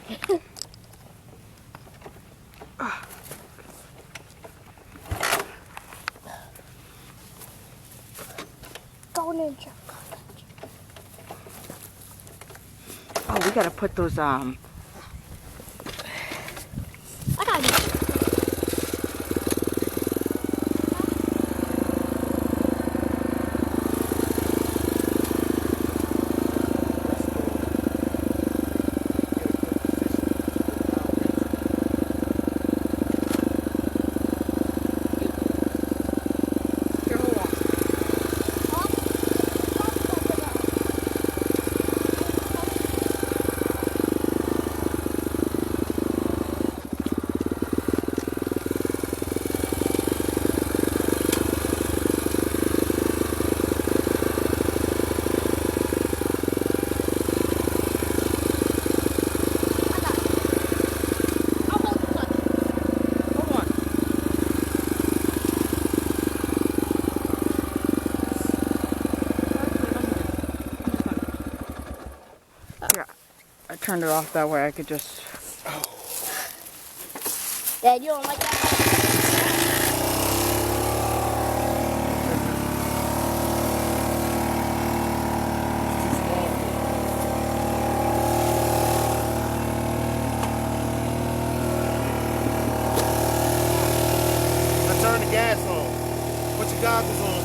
Go Ninja. Oh, we gotta put those I got it. I turned it off that way I could just... Dad, you don't like that? I turn the gas on. Put your goggles on.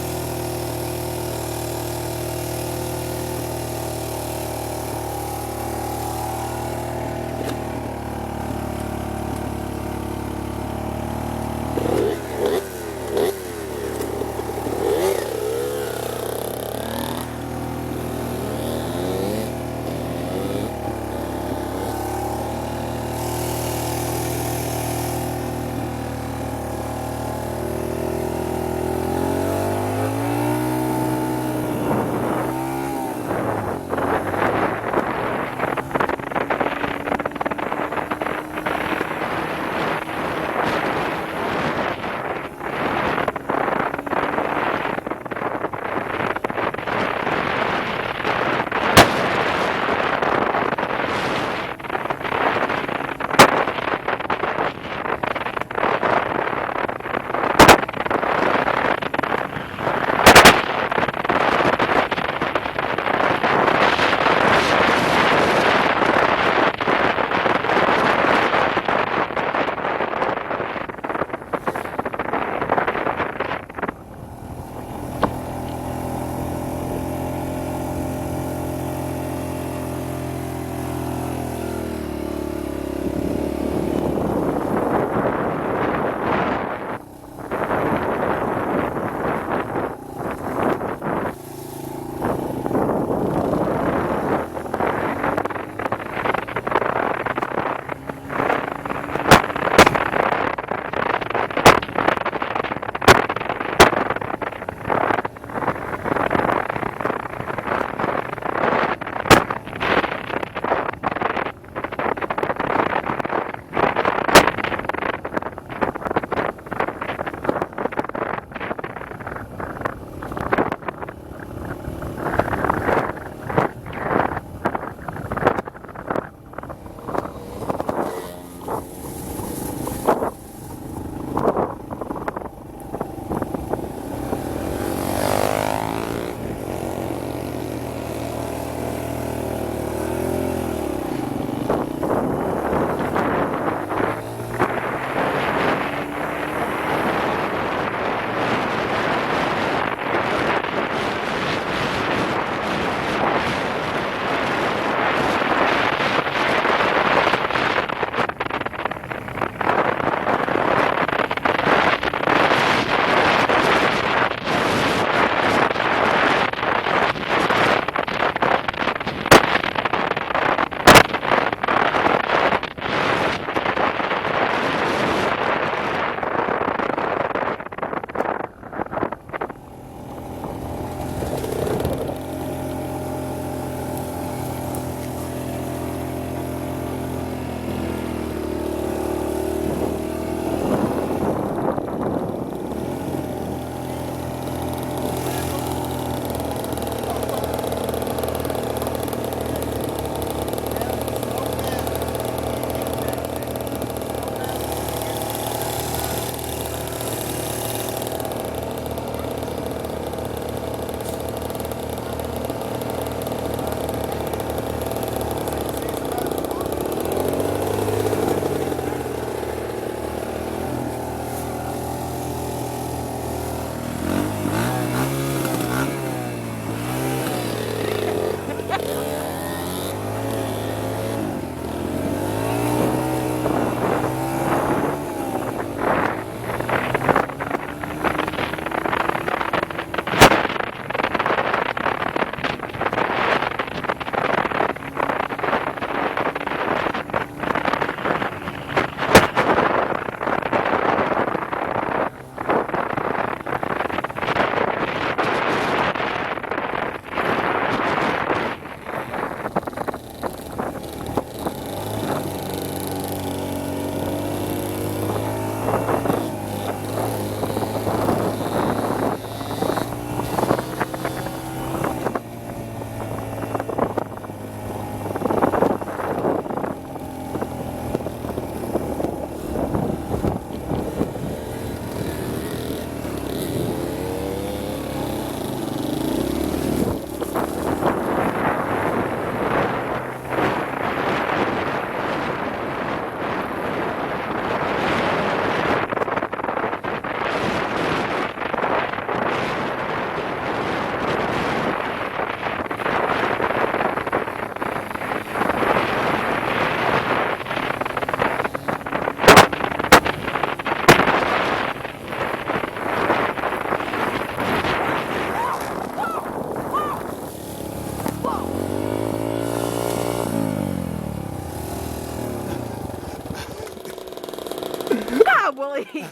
Wait,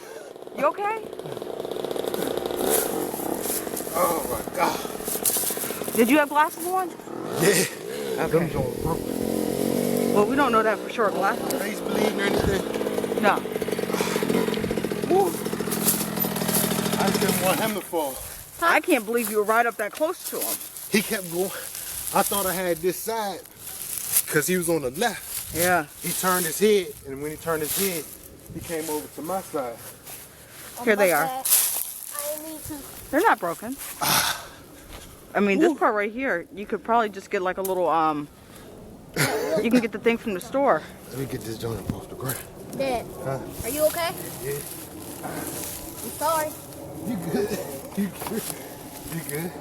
you okay? Oh my God. Did you have glasses on? Yeah. Okay. Them joints broke. Well, we don't know that for sure. Glasses? Face bleeding or anything? No. Woo. I just didn't want him to fall. I can't believe you were right up that close to him. He kept going. I thought I had this side because he was on the left. Yeah. He turned his head, and when he turned his head, he came over to my side. Here they are. I need to. They're not broken. I mean, this part right here, you could probably just get like a little, you can get the thing from the store. Let me get this joint off the ground. Dad, Huh? are you okay? Yeah. I'm sorry. You good? You good? You good?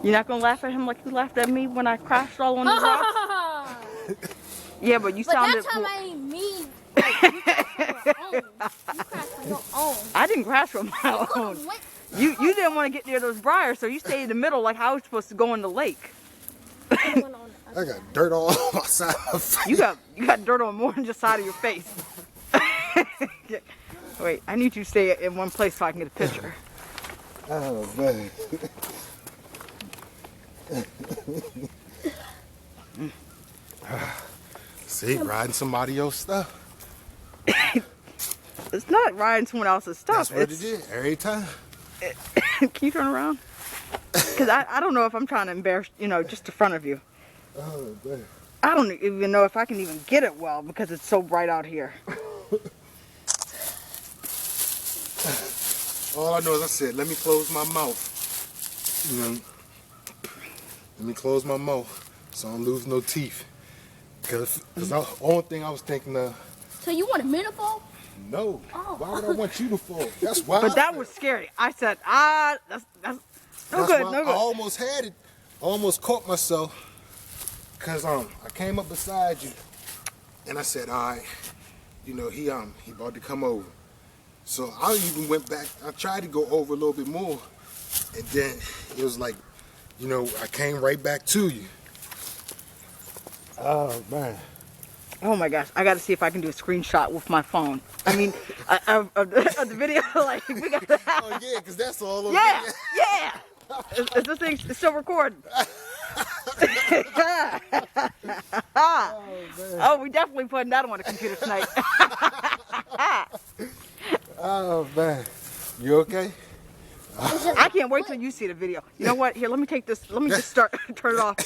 You're not gonna laugh at him like you laughed at me when I crashed all on the rocks? Yeah, but you But sounded. that time I ain't mean. Like, you crashed on your own. I didn't crash on my You could own. have went. You didn't want to get near those briars, so you stayed in the middle like I was supposed to go in the lake. Went on the I got dirt all on my side of my face. You got dirt on more than just side of your face. Wait, I need you to stay in one place so I can get a picture. Oh, man. See, riding somebody else's stuff. It's not riding someone else's stuff. That's what it is every time. Can you turn around? Because I don't know if I'm trying to embarrass, just in front of you. Oh, man. I don't even know if I can even get it well because it's so bright out here. All I know is I said, let me close my mouth. Let me close my mouth so I don't lose no teeth. Because the only thing I was thinking of, So you want a minute fall? no, Oh. why would I want you to fall? That's why. But that was scary. I said, that's no That's good, why no I good. almost had it. I almost caught myself. Cause I came up beside you, and I said, all right, he about to come over. So I even went back. I tried to go over a little bit more, and then it was like, I came right back to you. Oh man. Oh my gosh, I got to see if I can do a screenshot with my phone. I mean, of the video, like, we got to have. Oh yeah, cause that's all over. Yeah, yeah. Is this thing still recording? Oh, we definitely putting that on the computer tonight. Oh man, you okay? I can't wait till you see the video. You know what? Here, let me take this. Let me just turn it off.